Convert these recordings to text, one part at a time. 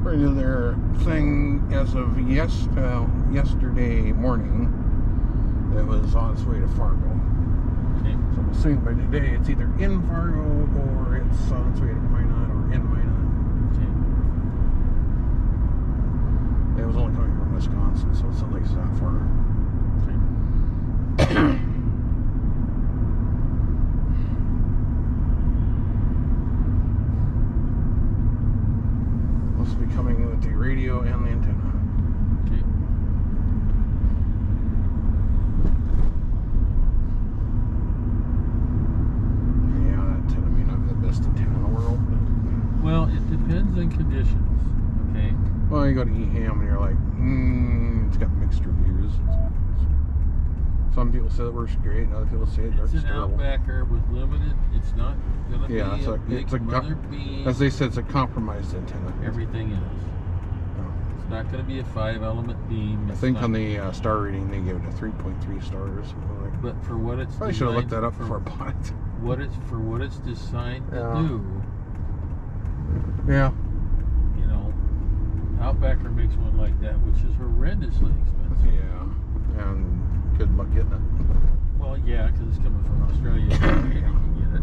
according to their thing, as of yesterday morning, it was on its way to Fargo. Okay. So I'm assuming by today it's either in Fargo or it's on its way to Minot or in Minot. Okay. It was only coming from Wisconsin, so it's not like it's that far. Okay. Must be coming with the radio and the antenna. Okay. Yeah, that antenna may not be the best antenna in the world. Well, it depends on conditions. Okay. Well, you go to eHam and you're like, it's got mixed reviews. Some people say it works great, and other people say it works It's an terrible. Outbacker with limited. It's not going to be Yeah, a big mother beam. as they said, it's a compromised antenna. Everything is. Yeah. It's not going to be a 5-element beam. I think on the star rating they gave it a 3.3 stars. Like. But for what it's Probably should have looked that up before I bought it. For what it's designed to do. Yeah. You know, Outbacker makes one like that, which is horrendously expensive. Yeah. And good luck getting it. Well, yeah, because it's coming from Australia. You can get it.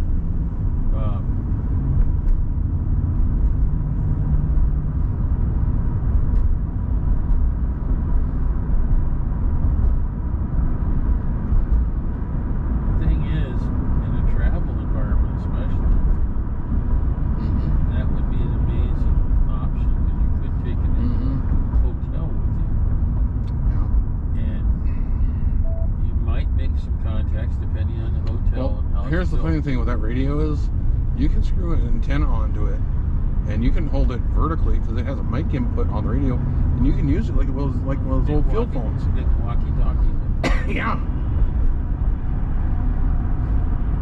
The thing is, in a travel environment especially, that would be an amazing option because you could take it in a hotel with you. And you might make some contacts depending on the hotel and how here's the funny thing with that radio is you can screw an antenna onto it and you can hold it vertically because it has a mic input on the radio and you can use it like one of those old field phones. Big walkie-talkie. Yeah.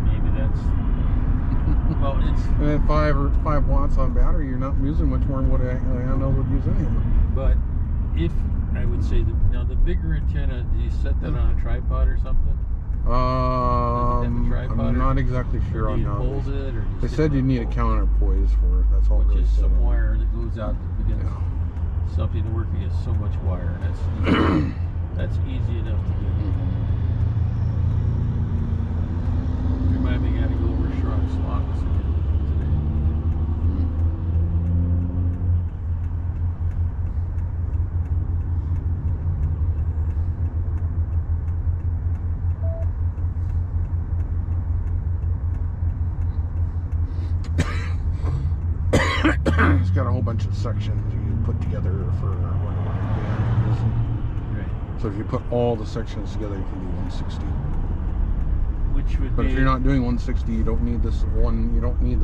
Maybe that's well, it's And then 5 watts on battery, you're not using much more than what a handheld would use anyway. but if I would say that now the bigger antenna, do you set that on a tripod or something? I'm not exactly sure Or on do you how. hold it, or do you They sit said on you a need a pole? counterpoise for it. That's all. Which really is said some on it. wire that goes out that begins Yeah. something to work against so much wire. That's easy enough to do. Remind me, I got to go over Schrock's office again today. It's got a whole bunch of sections you put together for what Right. So if you put all the sections together, you can do 160. Which would But be. if you're not doing 160, you don't need this one. You don't need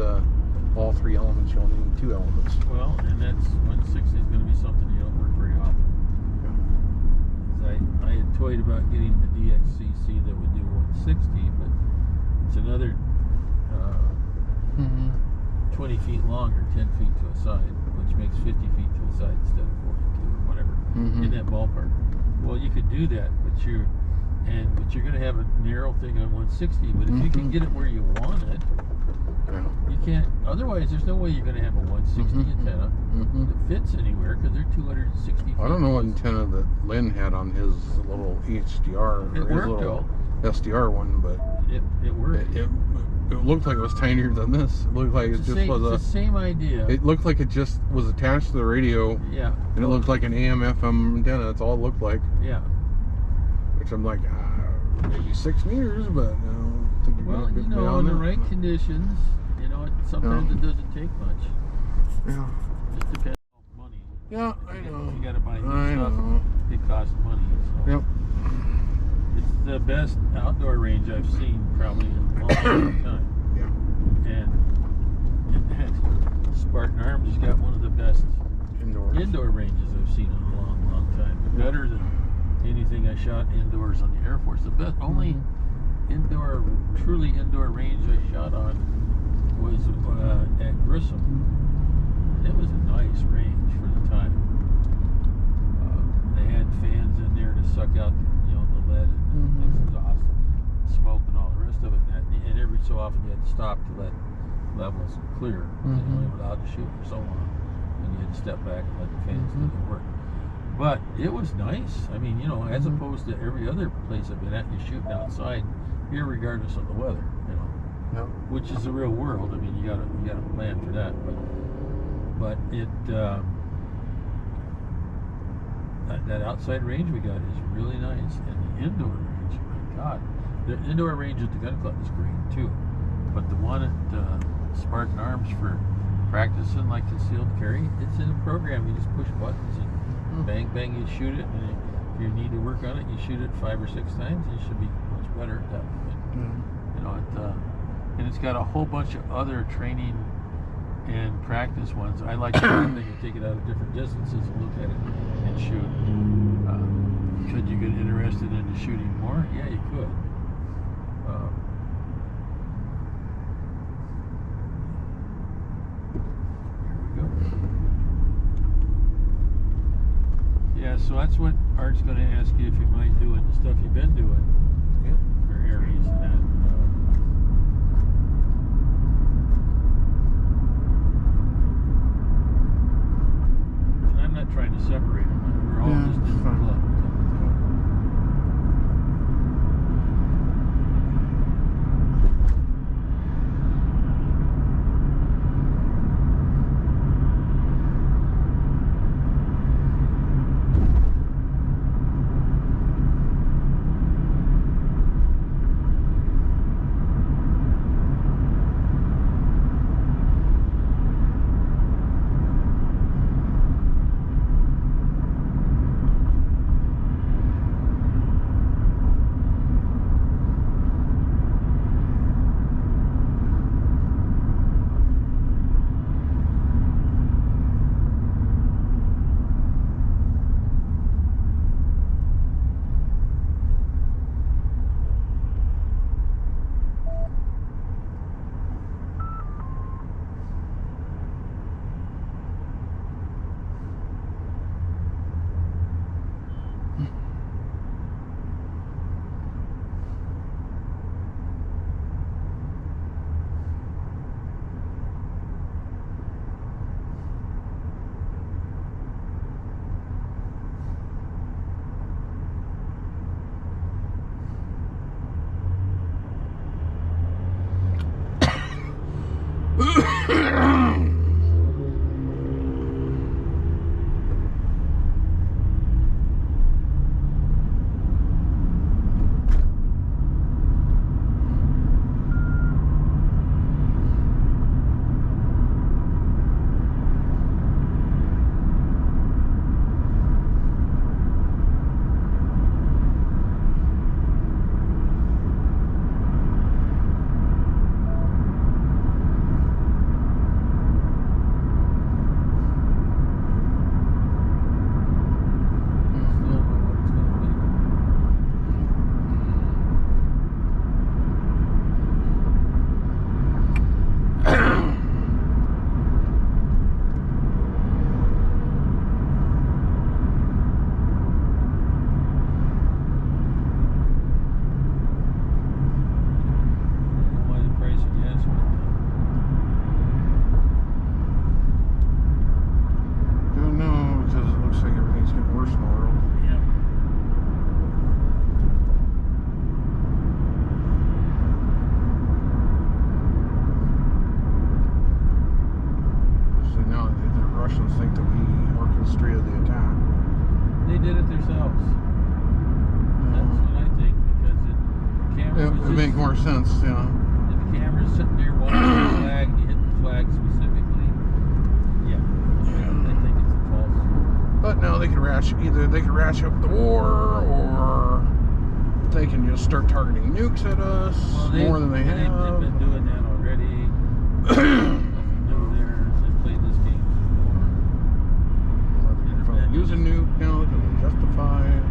all 3 elements. You only need 2 elements. Well, and that's 160 is going to be something you don't work very often. I had toyed about getting the DXCC that would do 160, but it's another 20 feet long or 10 feet to a side, which makes 50 feet to a side instead of 42 or whatever, in that ballpark. Well, you could do that, but you're going to have a narrow thing on 160. But if you can get it where you want it, you can't. Otherwise, there's no way you're going to have a 160 antenna that fits anywhere because they're 260 feet. I don't know what antenna that Lynn had on his little HDR It or his worked, little though. SDR one, but It worked. it looked like it was tinier than this. It looked like It's the same idea. It looked like it just was attached to the radio. Yeah. And it looked like an AM/FM antenna. That's all it looked like. Yeah. Which I'm like, maybe 6 meters, but I don't think you're Well, going to you get know, beyond in the that. right conditions, sometimes it doesn't take much. Yeah. Just depends on money. Yeah, I know. You got to buy new I stuff. know. It costs money. So. Yep. It's the best outdoor range I've seen probably in a long time. Yeah. And Spartan Arms has got one of the best indoor ranges I've seen in a long, long time. Better than anything I shot indoors on the Air Force. The best, only truly indoor range I shot on was at Grissom. And it was a nice range for the time. They had fans in there to suck out, the lead and exhaust, smoke, and all the rest of it. And every so often you had to stop to let levels clear. You're only allowed to shoot for so long, and you had to step back and let the fans do their work. But it was nice. I mean, you know, as opposed to every other place I've been at, you're shooting outside, regardless of the weather, you know. Yep. Which is the real world. I mean, you gotta plan for that. But it that outside range we got is really nice, and the indoor range, my God, the indoor range at the gun club is great too. But the one at Spartan Arms for practicing like concealed carry, it's in a program. You just push buttons and bang, bang, you shoot it. And if you need to work on it, you shoot it 5 or 6 times. You should be much better at that point. You know, and it's got a whole bunch of other training and practice ones. I like the fact that you take it out of different distances and look at it and shoot. Could you get interested into shooting more? Yeah, you could. Yeah, so that's what Art's going to ask you if you mind doing the stuff you've been doing for Aries and that. And I'm not trying to separate them. We're all just in the club. It make more sense, you know. If the camera's sitting there watching the flag, you hit the flag specifically. Yeah. I think it's a false. But no, they can ratchet up the war, or they can just start targeting nukes at us more than they have. They've been doing that already. Nothing new there. They've played this game before. Use a nuke now because they're justified.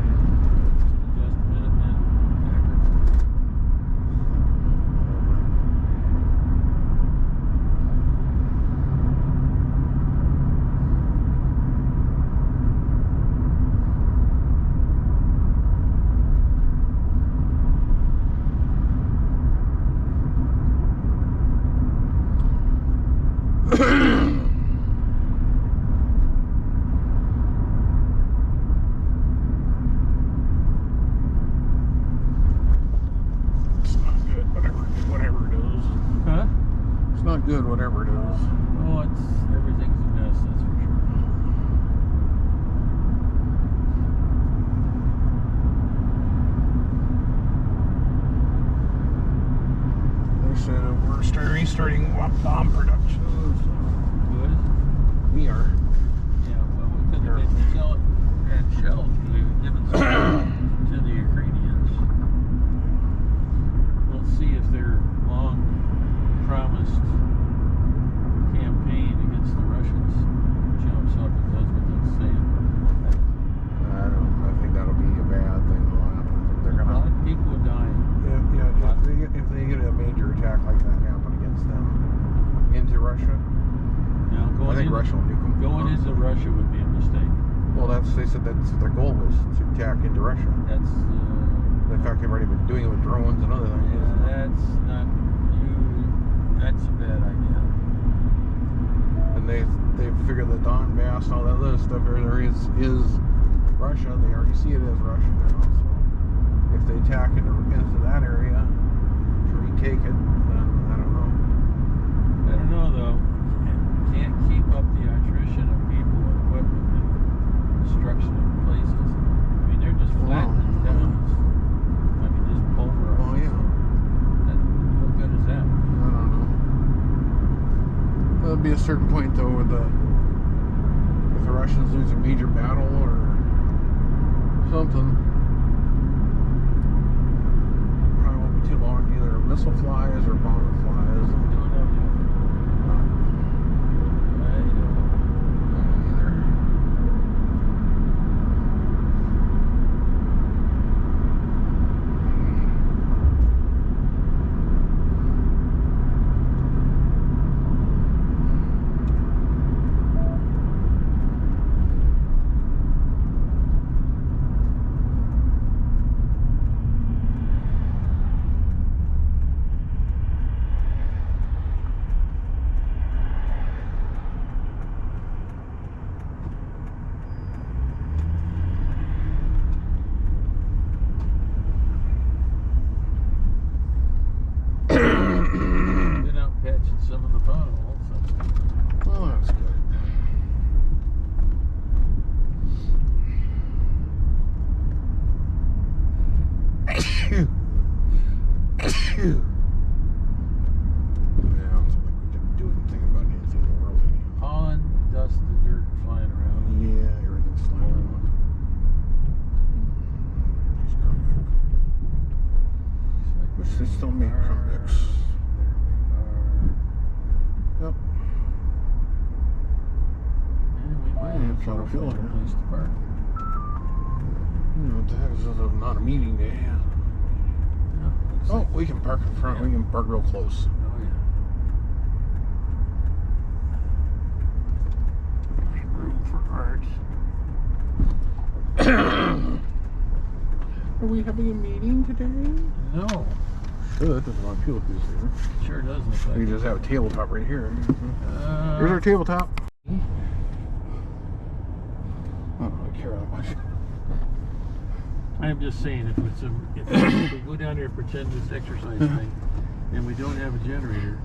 Going into Russia would be a mistake. Well, they said that's their goal was to attack into Russia. That's In fact, they've already been doing it with drones and other things. yeah, that's a bad idea. And they figured the Donbass and all that other stuff there is Russia. They already see it as Russia now. So if they attack into that area to retake it, then I don't know. I don't know though. Can't keep up the attrition of people and equipment and destruction of places. I mean, they're just flattening towns. I mean, just pulverized. Oh yeah. What good is that? I don't know. There'll be a certain point though where if the Russians lose a major battle or something, probably won't be too long. Either a missile flies or a bomber flies. Don't know, Jeff. I don't know. Either. Been out patching some of the potholes. Well, that's good. Yeah, it's like we didn't do anything about anything in the world anyhow. Pollen, dust, and dirt flying around. Yeah, everything's flying around. Which they still make convicts. Yep. And we might have It's not a field here. place to park. What the heck is this? Not a meeting day. Yeah, looks Oh, like- we can park in front. Yeah. We can park real close. Oh yeah. Room for art. Are we having a meeting today? No, Should. There's a lot of people who's here. sure does look like We it. just have a tabletop right here. Here's our tabletop. I don't really care that much. I'm just saying, if we go down there and pretend this exercise thing, and we don't have a generator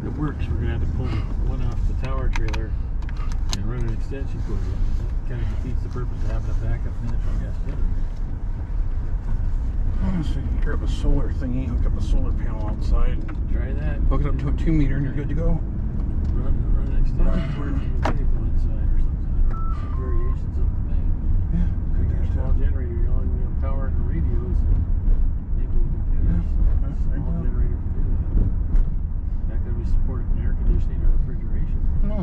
that works, we're gonna have to pull one off the tower trailer and run an extension cord in. That kind of defeats the purpose of having a backup natural gas generator. So you can grab a solar thingy, hook up a solar panel outside, Try that. hook it up to a 2 meter, and you're good to go. Run an extension cord from the vehicle inside or something. I don't know, some variations of the thing. Yeah, If you're a small generator, you're only going to power the radios and maybe the computers. Yeah, A small generator can do that. Not going to be supporting air conditioning or refrigeration. No.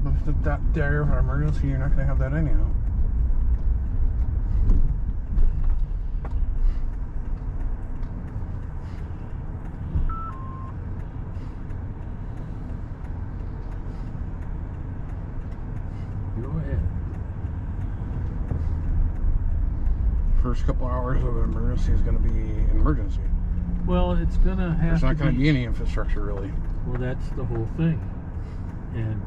But if that there for emergency, you're not going to have that anyhow. Go ahead. First couple hours of an emergency is going to be an emergency. Well, it's going to have There's not to going to be any infrastructure really. Well, that's the whole thing. And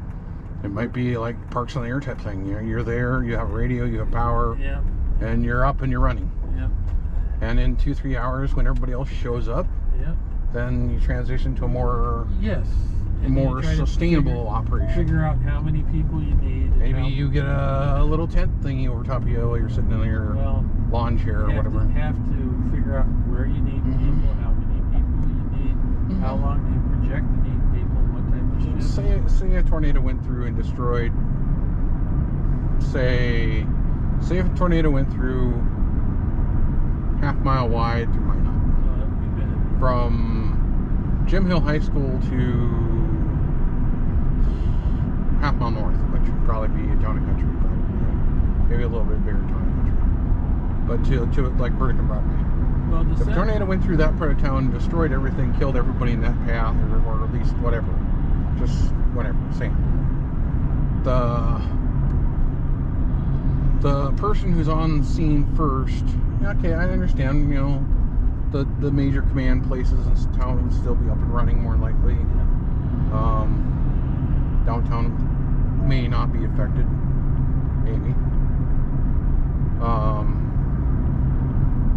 It might be like parks on the air type thing. You're there, you have radio, you have power, yeah, and you're up and you're running. yeah, And in 2-3 hours, when everybody else shows up, yeah. then you transition to a more Yes. And more you try to sustainable operation. Figure out how many people you need. and Maybe how- you get a little tent thingy over top of you while you're sitting in your well, lawn chair or have whatever. have to figure out where you need people, how many people you need, how long do you project you need people, what type of shit. Say a tornado went through and destroyed. Say if a tornado went through half mile wide through Minot, Well, that would be bad. from Jim Hill High School to half mile north, which would probably be a town and country, probably. Maybe a little bit bigger town and country. But to like Burdick and Broadway. Well, If a tornado went through that part of town, destroyed everything, killed everybody in that path, or at least whatever. Just whatever, same. the person who's on scene first, okay, I understand, you know, the major command places in town would still be up and running more likely. Downtown may not be affected, maybe.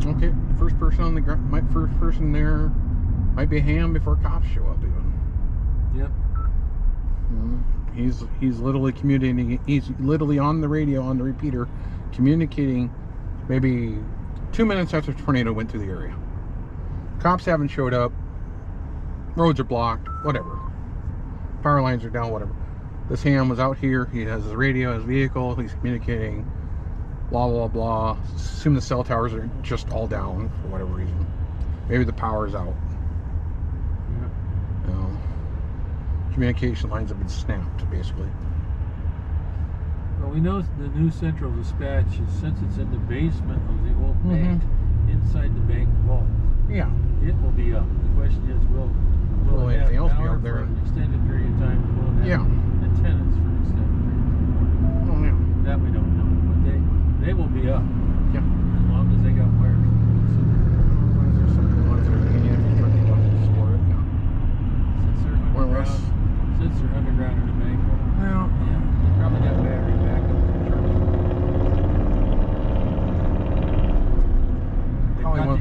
Okay, first person on the ground, first person there might be a ham before cops show up even. Yep. He's literally communicating. He's literally on the radio, on the repeater, communicating maybe 2 minutes after the tornado went through the area. Cops haven't showed up. Roads are blocked. Whatever. Power lines are down. Whatever. This ham was out here. He has his radio, his vehicle. He's communicating. Blah blah blah. Assume the cell towers are just all down for whatever reason. Maybe the power's out. Yeah. You know, communication lines have been snapped, basically. Well, we know the new central dispatch is, since it's in the basement of the old bank, inside the bank vault. Yeah. It will be up. The question is, will it have anything else be power up there? for an extended period of time? Will it have antennas for an extended period of time? Oh yeah. That we don't know, but they will be up. Yeah. As long as they got wires. There's any infrastructure left to support it. Yeah. Since they're underground in the bank vault. Yeah. Yeah. They probably got battery backup to charge.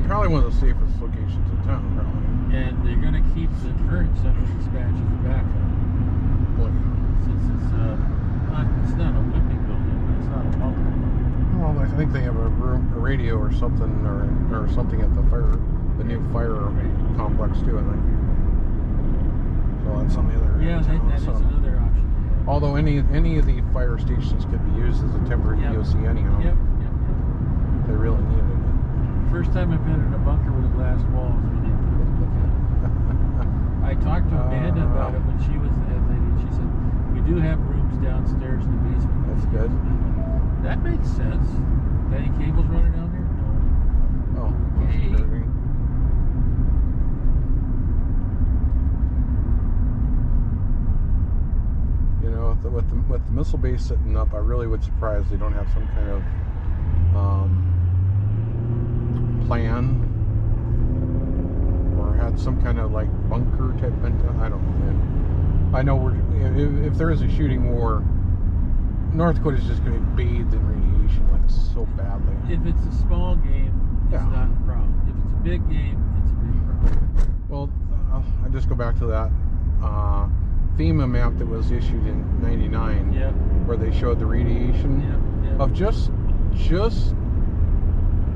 Probably one of the safest locations in town, probably. And they're going to keep the current central dispatch as a backup. Well, yeah. Since it's not a whipping building, but it's not a pump. Well, I think they have a radio or something, or something at the new fire complex too. I think. So that's some other. Yeah, that is another option. Although any of the fire stations could be used as a temporary DOC anyhow. Yep. They really needed it. First time I've been in a bunker with a glass wall was when they put it. I talked to Amanda about it when she was the head lady, and she said, we do have rooms downstairs in the basement. That's good. That makes sense. Got any cables running down there? No. Oh, that's perfect. You know, with the missile base sitting up, I really would surprise they don't have some kind of plan, or had some kind of like bunker type thing. I don't know. I know if there is a shooting war, North Dakota is just going to be bathed in radiation like so badly. If it's a small game, it's not a problem. If it's a big game, it's a big problem. Well, I just go back to that FEMA map that was issued in '99, where they showed the radiation of just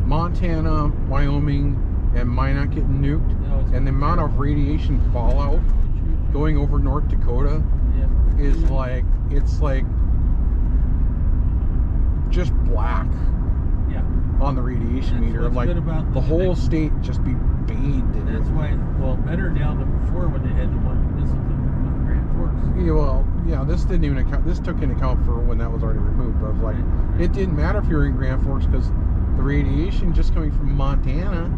Montana, Wyoming, and Minot getting nuked, and the amount of radiation fallout going over North Dakota is like, it's like just black on the radiation meter. Like the whole state just be bathed in it. That's why, well, better now than before when they had the one missile on Grand Forks. Yeah, well, yeah, this didn't even account. This took into account for when that was already removed. But I was like, it didn't matter if you were in Grand Forks because the radiation just coming from Montana,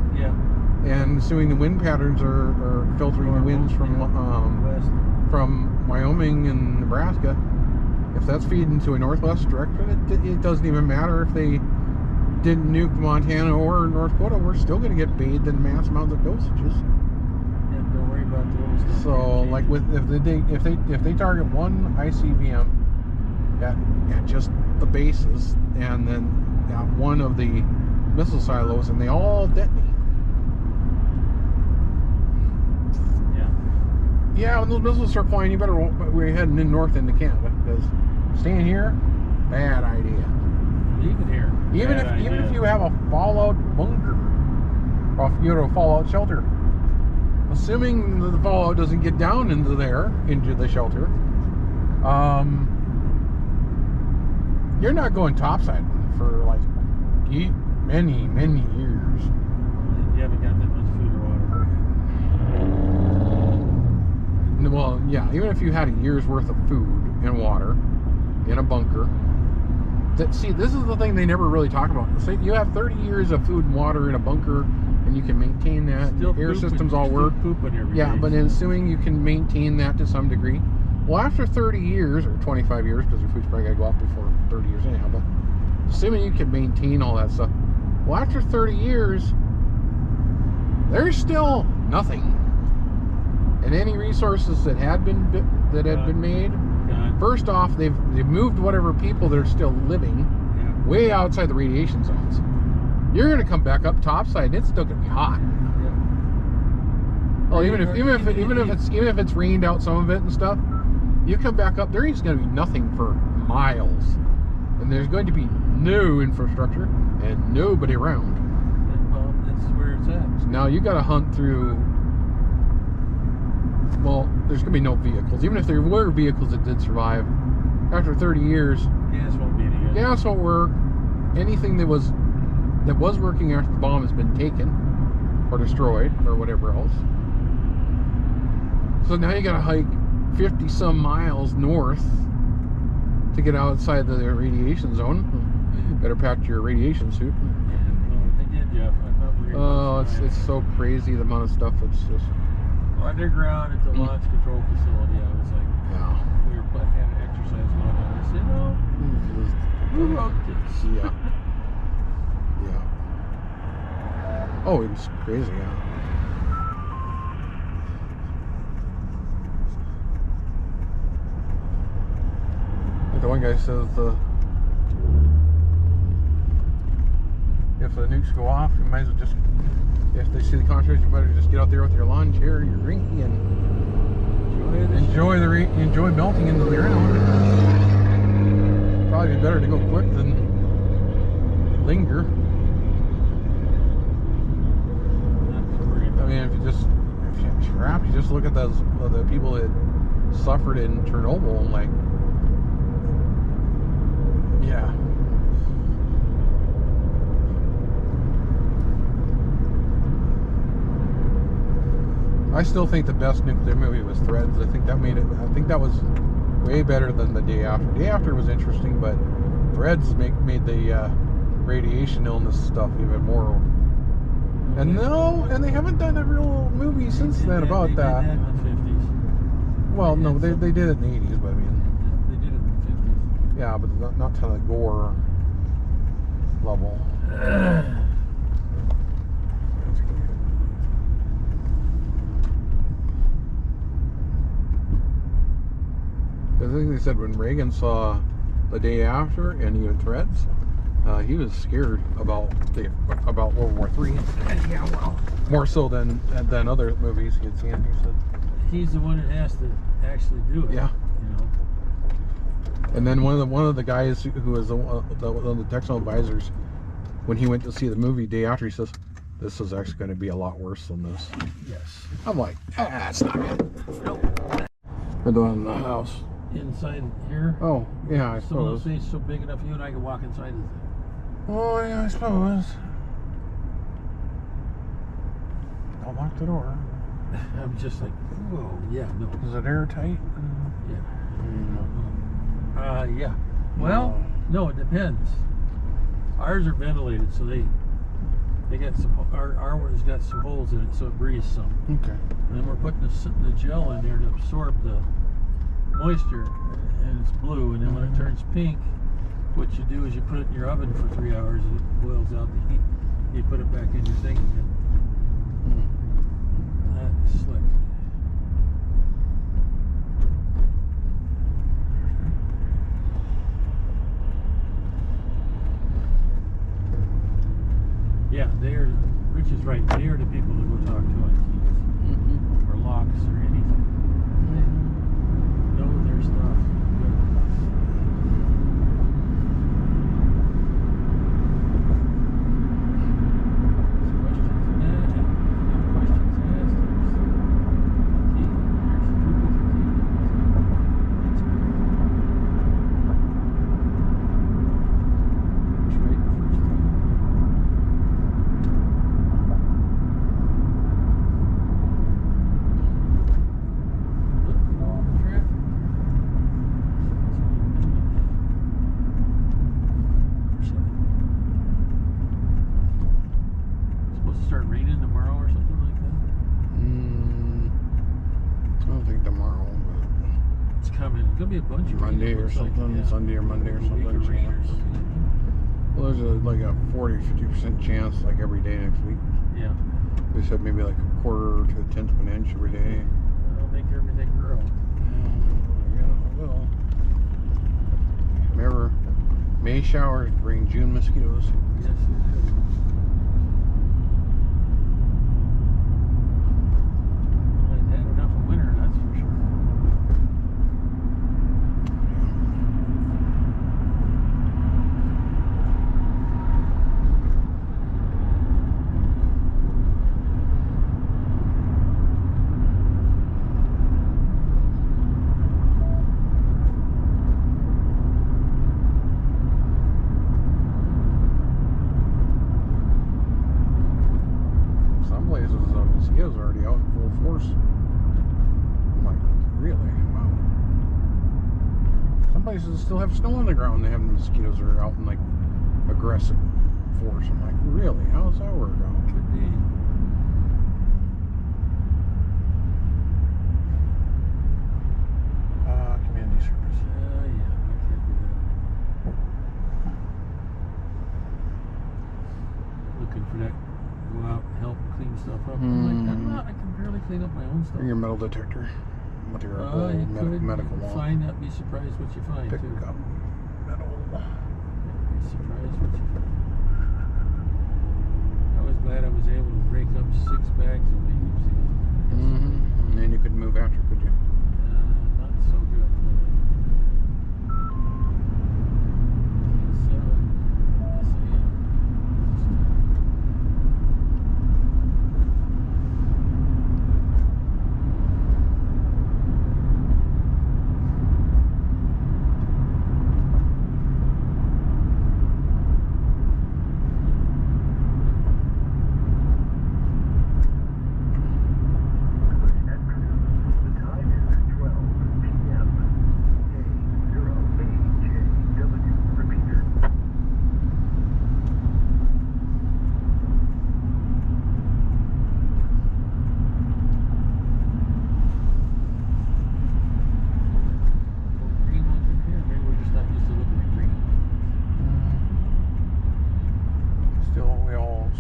and assuming the wind patterns are filtering the winds from Wyoming and Nebraska. If that's feeding to a northwest direction, it doesn't even matter if they didn't nuke Montana or North Dakota. We're still going to get bathed in mass amounts of dosages. Yeah, don't worry about the little stuff. So, like if they target one ICBM at just the bases, and then at one of the missile silos, and they all detonate. Yeah, when those missiles start flying, you better, we're heading in north into Canada, because staying here, bad idea. Leaving here, even if you have a fallout bunker, or you know, a fallout shelter, assuming that the fallout doesn't get down into the shelter, you're not going topside for like many years. You haven't got that much food or water. Well, yeah, even if you had a year's worth of food and water in a bunker. See, this is the thing they never really talk about. Say you have 30 years of food and water in a bunker, and you can maintain that. Your air systems all work. Yeah, but assuming you can maintain that to some degree, Well, after 30 years, or 25 years, because your food's probably got to go up before 30 years anyhow, but assuming you can maintain all that stuff, well, after 30 years, there's still nothing. And any resources that had been made, first off, they've moved whatever people that are still living way outside the radiation zones. You're going to come back up topside, and it's still going to be hot. Oh, even if it's rained out some of it and stuff, you come back up, there is going to be nothing for miles, and there's going to be no infrastructure and nobody around. Well, that's where it's at. So now you got to hunt through. Well, there's going to be no vehicles. Even if there were vehicles that did survive, after 30 years, gas won't be any good. Gas won't work. Anything that was working after the bomb has been taken or destroyed or whatever else. So now you got to hike 50 some miles north to get outside the radiation zone. Better pack your radiation suit. They did, Jeff. I'm not worried. Oh, it's so crazy the amount of stuff that's just underground at the launch control facility. I was like, we were having exercise going on. I said, no, who wrote this? Yeah. Oh, it was crazy. Yeah. The one guy says if the nukes go off, you might as well just, if they see the contractors, you better just get out there with your lawn chair, your drinky, and enjoy melting into the ground. Probably be better to go quick than linger. I mean, if you're trapped, you just look at those the people that suffered in Chernobyl, and like, yeah. I still think the best nuclear movie was Threads. I think that was way better than The Day After. Day After was interesting, but Threads made the radiation illness stuff even more. And they haven't done a real movie since then about that. They did that in the 50s. Well, no, they did it in the 80s, but I mean, they did it in the 50s. yeah, but not to the gore level. I think they said when Reagan saw The Day After and even Threads, he was scared about World War III. Yeah, well, more so than other movies he had seen. He said he's the one that has to actually do it. Yeah. You know. And then one of the guys who was one of the technical advisors, when he went to see the movie Day After, he says, "This is actually going to be a lot worse than this." Yes. I'm like, it's not good. Nope. We're doing the house. Inside here. Oh, yeah, I suppose. Some of the space so big enough you and I can walk inside the thing. Oh, yeah, I suppose. Don't lock the door. I'm just like, whoa, yeah, no. Is it airtight? Yeah. Yeah. Well, no, it depends. Ours are ventilated, so they got some. Our one's got some holes in it, so it breathes some. Okay. And then we're putting the gel in there to absorb the moisture, and it's blue. And then when it turns pink, what you do is you put it in your oven for 3 hours, and it boils out the heat. You put it back in your thing again. That's slick. Yeah, Rich is right. They are the people to go talk to on keys or locks or anything. They know their stuff. a bunch of Monday or something, Sunday or Monday or something. Chance. Well, there's like a 40-50% chance like every day next week. Yeah. They said maybe like a quarter to a tenth of an inch every day. That'll make everything grow. Yeah, it will. Remember, May showers bring June mosquitoes. Yes, they do. Well, I've had enough of winter, that's for sure. Mosquitoes are already out in full force. I'm like, really? Wow. Some places still have snow on the ground. They have mosquitoes that are out in like aggressive force. I'm like, really? How does that work out? Could be. Community service. Yeah, I can't do that anymore. Looking for that. Go out and help clean stuff up. I'm like, I can barely clean up my own stuff. Bring your metal detector with your medical wall. Find that. Be surprised what you find. Pick too. up metal. Be surprised what you find. I was glad I was able to break up 6 bags of leaves. And then you could move after, could you? Not so good. Yes, I am.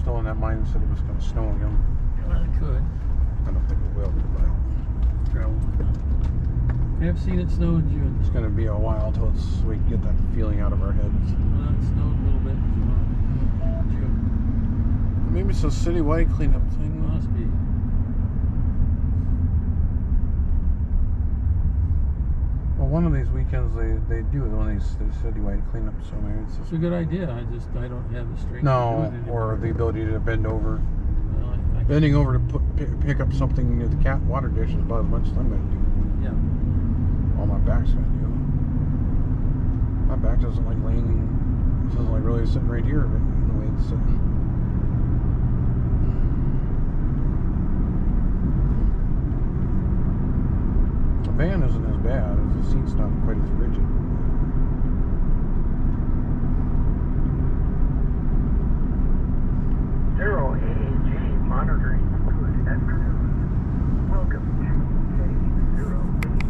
Still in that mindset it was going to snow again. Well, it could. I don't think it will, but I have seen it snow in June. it's going to be a while till we can get that feeling out of our heads. Well, it snowed a little bit in June. Maybe it's a citywide cleanup thing. Must be. Well, one of these weekends they do one of these citywide cleanups, so maybe it's It's a good idea. I don't have the strength to do no, it anymore. or the ability to bend over. Well, I Bending over to pick up something near the cat water dish is about as much as I'm going to do. yeah. All my back's going to do. My back doesn't like laying. It doesn't like really sitting right here, but the way it's sitting. The van isn't as bad. The seat's not quite as rigid. Zero AAG monitoring. Good afternoon. Welcome to K0.